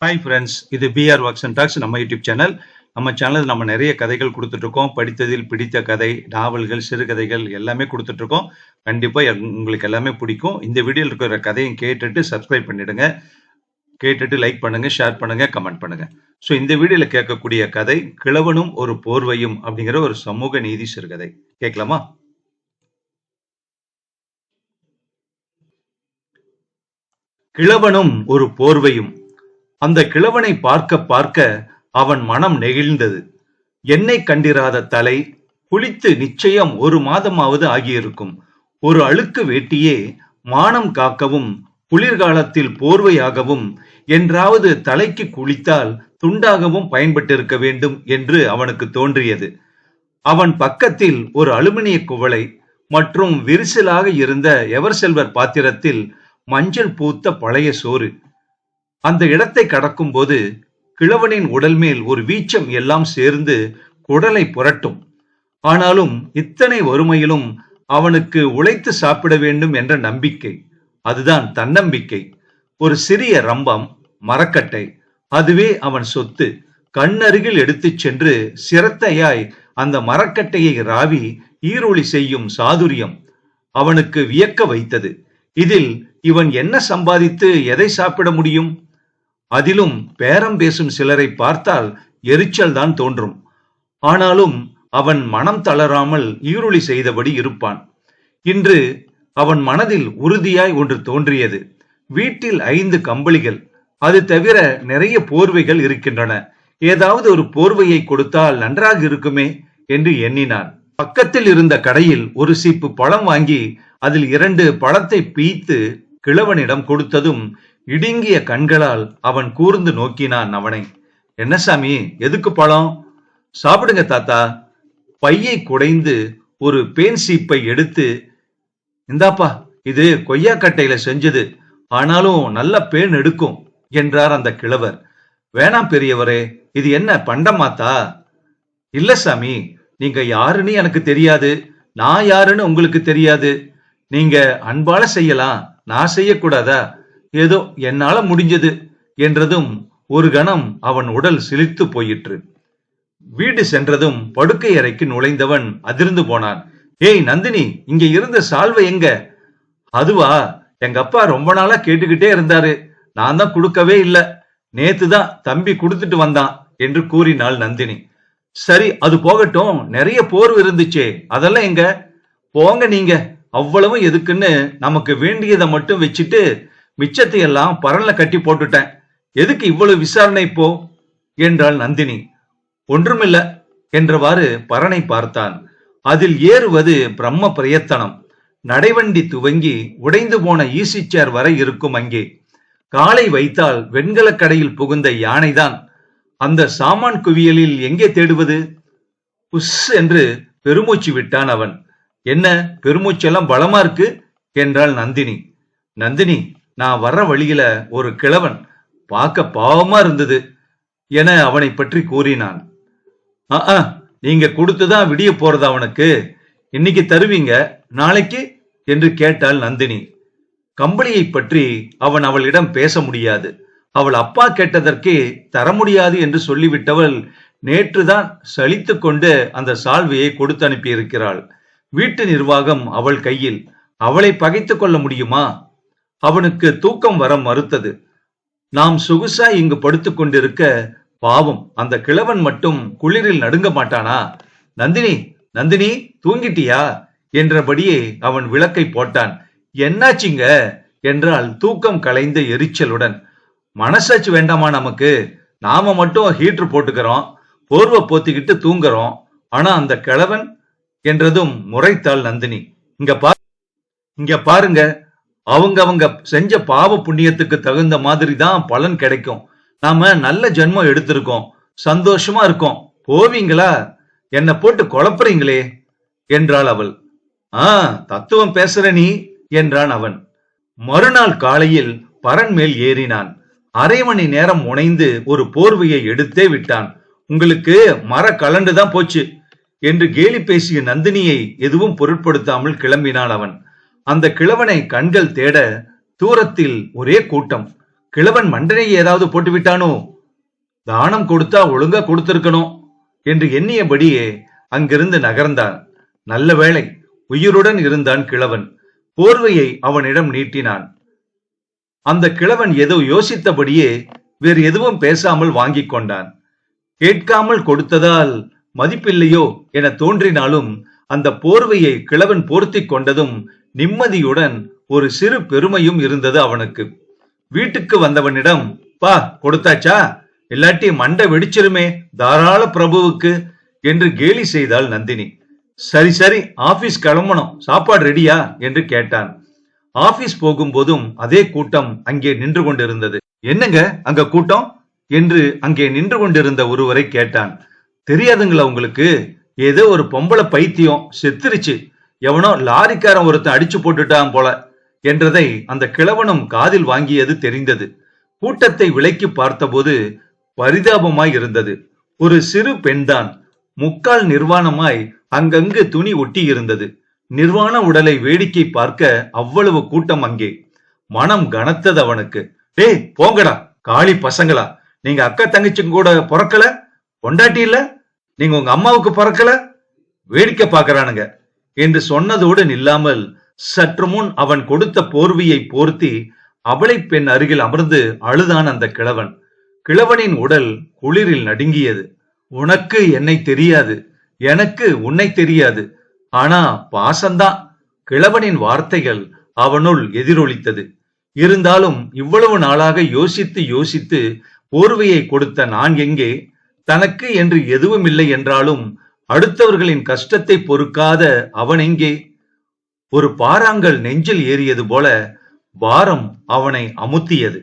Hi friends, இது PR works and tax நம்ம YouTube channel. நம்ம சேனல் நம்ம நிறைய கதைகள் கொடுத்துட்ருக்கோம். படித்ததில் பிடித்த கதை, நாவல்கள், சிறுகதைகள் எல்லாமே கொடுத்துட்ருக்கோம். கண்டிப்பாக உங்களுக்கு எல்லாமே பிடிக்கும். இந்த வீடியோவில் இருக்கிற கதையும் கேட்டுட்டு சப்ஸ்கிரைப் பண்ணிடுங்க. கேட்டுட்டு லைக் பண்ணுங்க, ஷேர் பண்ணுங்க, கமெண்ட் பண்ணுங்க. ஸோ இந்த வீடியோவில் கேட்கக்கூடிய கதை கிழவனும் ஒரு போர்வையும் அப்படிங்கிற ஒரு சமூக நீதி சிறுகதை. கேட்கலாமா? கிழவனும் ஒரு போர்வையும். அந்த கிழவனை பார்க்க பார்க்க அவன் மனம் நெகிழ்ந்தது. எண்ணெய் கண்டிராத தலை, குளித்து நிச்சயம் ஒரு மாதமாவது ஆகியிருக்கும். ஒரு அழுக்கு வேட்டியே மானம் காக்கவும் குளிர்காலத்தில் போர்வையாகவும் என்றாவது தலைக்கு குளித்தால் துண்டாகவும் பயன்பட்டிருக்க வேண்டும் என்று அவனுக்கு தோன்றியது. அவன் பக்கத்தில் ஒரு அலுமினிய குவளை மற்றும் விரிசலாக இருந்த எவர்செல்வர் பாத்திரத்தில் மஞ்சள் பூத்த பழைய சோறு. அந்த இடத்தை கடக்கும் போது கிழவனின் உடல் மேல் ஒரு வீச்சம் எல்லாம் சேர்ந்து குடலை புரட்டும். ஆனாலும் இத்தனை வறுமையிலும் அவனுக்கு உழைத்து சாப்பிட வேண்டும் என்ற நம்பிக்கை, அதுதான் தன்னம்பிக்கை. ஒரு சிறிய ரம்பம், மரக்கட்டை, அதுவே அவன் சொத்து. கண்ணருகில் எடுத்துச் சென்று சிரத்தையாய் அந்த மரக்கட்டையை ராவி ஈரொளி செய்யும் சாதுரியம் அவனுக்கு வியக்க வைத்தது. இதில் இவன் என்ன சம்பாதித்து எதை சாப்பிட முடியும்? அதிலும் பேரம் பேசும் சிலரை பார்த்தால் எரிச்சல் தான் தோன்றும். ஆனாலும் அவன் மனம் தளராமல் ஈருளி செய்தபடி இருப்பான். இன்று அவன் மனதில் உறுதியாய் ஒன்று தோன்றியது. வீட்டில் 5 கம்பளிகள், அது தவிர நிறைய போர்வைகள் இருக்கின்றன. ஏதாவது ஒரு போர்வையை கொடுத்தால் நன்றாக இருக்குமே என்று எண்ணினான். பக்கத்தில் இருந்த கடையில் ஒரு சீப்பு பழம் வாங்கி அதில் 2 பழத்தை பீய்த்து கிழவனிடம் கொடுத்ததும் இடுங்கிய கண்களால் அவன் கூர்ந்து நோக்கினான் அவனை. என்ன சாமி, எதுக்கு பழம்? சாப்பிடுங்க தாத்தா. பையை குடைந்து ஒரு பேன் சீப்பை எடுத்து, இந்தாப்பா, இது கொய்யாக்கட்டையில செஞ்சது, ஆனாலும் நல்ல பேன் எடுக்கும் என்றார் அந்த கிழவர். வேணாம் பெரியவரே, இது என்ன பண்டமாத்தா? இல்ல சாமி, நீங்க யாருன்னு எனக்கு தெரியாது, நான் யாருன்னு உங்களுக்கு தெரியாது. நீங்க அன்பால செய்யலாம், நான் செய்யக்கூடாதா? ஏதோ என்னால முடிஞ்சது என்றதும் ஒரு கணம் அவன் உடல் சிலிர்த்து போயிற்று. வீடு சென்றதும் படுக்கை அறைக்கு நுழைந்தவன் அதிர்ந்து போனான். ஏய் நந்தினி, இங்க இருந்த சால்வை எங்க? அதுவா, எங்க அப்பா ரொம்ப நாளா கேட்டுக்கிட்டே இருந்தாரு, நான் தான் கொடுக்கவே இல்ல. நேத்துதான் தம்பி கொடுத்துட்டு வந்தான் என்று கூறினாள் நந்தினி. சரி, அது போகட்டும், நிறைய போர்வு இருந்துச்சே, அதெல்லாம் எங்க? போங்க நீங்க, அவ்வளவும் எதுக்குன்னு நமக்கு வேண்டியதை மட்டும் வச்சுட்டு மிச்சத்தை எல்லாம் பரன்ல கட்டி போட்டுட்டேன். எதுக்கு இவ்வளவு விசாரணை இப்போ என்றாள் நந்தினி. ஒன்றுமில்ல என்றவாறு பரனை பார்த்தான். அதில் ஏறுவது பிரம்ம பிரயத்தனம். நடைவண்டி துவங்கி உடைந்து போன ஈசி சேர் வரை இருக்கும். அங்கே காலை வைத்தால் வெண்கல கடையில் புகுந்த யானைதான். அந்த சாமான் குவியலில் எங்கே தேடுவது? புஷ் என்று பெருமூச்சு விட்டான் அவன். என்ன பெருமூச்செல்லாம் பலமா இருக்கு என்றாள் நந்தினி. நந்தினி, நான் வர்ற வழியில ஒரு கிழவன் பார்க்க பாவமா இருந்தது என அவனை பற்றி கூறினான். நீங்க கொடுத்துதான் விடிய போறது அவனுக்கு. இன்னைக்கு தருவீங்க, நாளைக்கு என்று கேட்டாள் நந்தினி. கம்பளியை பற்றி அவன் அவளிடம் பேச முடியாது. அவள் அப்பா கேட்டதற்கே தர முடியாது என்று சொல்லிவிட்டவள் நேற்றுதான் சலித்து கொண்டு அந்த சால்வையை கொடுத்து அனுப்பியிருக்கிறாள். வீட்டு நிர்வாகம் அவள் கையில். அவளை பகைத்து கொள்ள முடியுமா? அவனுக்கு தூக்கம் வர மறுத்தது. நாம் சொகுசா இங்கு படுத்துக் கொண்டிருக்க பாவம் அந்த கிழவன் மட்டும் குளிரில் நடுங்க மாட்டானா? நந்தினி, நந்தினி, தூங்கிட்டியா என்றபடியே அவன் விளக்கை போட்டான். என்னாச்சிங்க என்றால் தூக்கம் கலைந்த எரிச்சலுடன். மனசாட்சி வேண்டாமா நமக்கு? நாம மட்டும் ஹீட்டர் போட்டுக்கிறோம், போர்வை போத்திக்கிட்டு தூங்குறோம். ஆனா அந்த கிழவன் என்றதும் முறைத்தாள் நந்தினி. இங்க பாருங்க, அவங்க செஞ்ச பாவ புண்ணியத்துக்கு தகுந்த மாதிரி தான் பலன் கிடைக்கும். நாம நல்ல ஜென்மம் எடுத்திருக்கோம், சந்தோஷமா இருக்கோம். போவீங்களா? என்ன போட்டு குழப்புறீங்களே என்றாள் அவள். தத்துவம் பேசுற நீ என்றான் அவன். மறுநாள் காலையில் பரன் மேல் ஏறினான். அரை மணி நேரம் முனைந்து ஒரு போர்வையை எடுத்தே விட்டான். உங்களுக்கு மர கலண்டுதான் போச்சு என்று கேலி பேசிய நந்தினியை எதுவும் பொருட்படுத்தாமல் கிளம்பினான் அவன். அந்த கிழவனை கண்கள் தேட தூரத்தில் ஒரே கூட்டம். கிழவன் மண்டனையை ஏதாவது போட்டு விட்டானோ? தானம் கொடுத்தா ஒழுங்கா கொடுத்திருக்கணும் என்று எண்ணியபடியே அங்கிருந்து நகர்ந்தான். நல்ல வேளை, உயிருடன் இருந்தான் கிழவன். போர்வையை அவனிடம் நீட்டினான். அந்த கிழவன் ஏதோ யோசித்தபடியே வேறு எதுவும் பேசாமல் வாங்கிக் கொண்டான். கேட்காமல் கொடுத்ததால் மதிப்பில்லையோ என தோன்றினாலும் அந்த போர்வையை கிழவன் போர்த்தி கொண்டதும் நிம்மதியுடன் ஒரு சிறு பெருமையும் இருந்தது அவனுக்கு. வீட்டுக்கு வந்தவனிடம், பா கொடுத்தாச்சா, இல்லாட்டி மண்டை வெடிச்சிருமே தாராள பிரபுவுக்கு என்று கேலி செய்தாள் நந்தினி. சரி சரி, ஆபீஸ் கிளம்பணும், சாப்பாடு ரெடியா என்று கேட்டான். ஆபீஸ் போகும்போதும் அதே கூட்டம் அங்கே நின்று கொண்டிருந்தது. என்னங்க அங்க கூட்டம் என்று அங்கே நின்று கொண்டிருந்த ஒருவரை கேட்டான். தெரியாதுங்களா உங்களுக்கு? ஏதோ ஒரு பொம்பளை பைத்தியம் செத்துருச்சு, எவனோ லாரிக்காரன் ஒருத்தன் அடிச்சு போட்டுட்டான் போல என்றதை அந்த கிழவனும் காதில் வாங்கியது தெரிந்தது. கூட்டத்தை விலக்கி பார்த்தபோது பரிதாபமாய் இருந்தது. ஒரு சிறு பெண்தான், முக்கால் நிர்வாணமாய் அங்கங்கு துணி ஒட்டி இருந்தது. நிர்வாண உடலை வேடிக்கை பார்க்க அவ்வளவு கூட்டம் அங்கே. மனம் கனத்தது அவனுக்கு. டேய் போங்கடா காளி பசங்களா, நீங்க அக்கா தங்கச்சிங்க கூட பிறக்கல, பொண்டாட்டி இல்ல, நீங்க உங்க அம்மாவுக்கு பிறக்கல, வேடிக்கை பார்க்கறானுங்க என்று சொன்னதோடு நில்லாமல் சற்று முன் அவன் கொடுத்த போர்வையை போர்த்தி அபலை பெண் அருகில் அமர்ந்து அழுதான் அந்த கிழவன். கிழவனின் உடல் குளிரில் நடுங்கியது. உனக்கு என்னை தெரியாது, எனக்கு உன்னை தெரியாது, ஆனா பாசந்தான். கிழவனின் வார்த்தைகள் அவனுள் எதிரொலித்தது. இருந்தாலும் இவ்வளவு நாளாக யோசித்து யோசித்து போர்வையை கொடுத்த நான் எங்கே? தனக்கு என்று எதுவும் இல்லை என்றாலும் அடுத்தவர்களின் கஷ்டத்தை பொறுக்காத அவன் எங்கே? ஒரு பாறாங்கல் நெஞ்சில் ஏறியது போல பாரம் அவனை அமுத்தியது.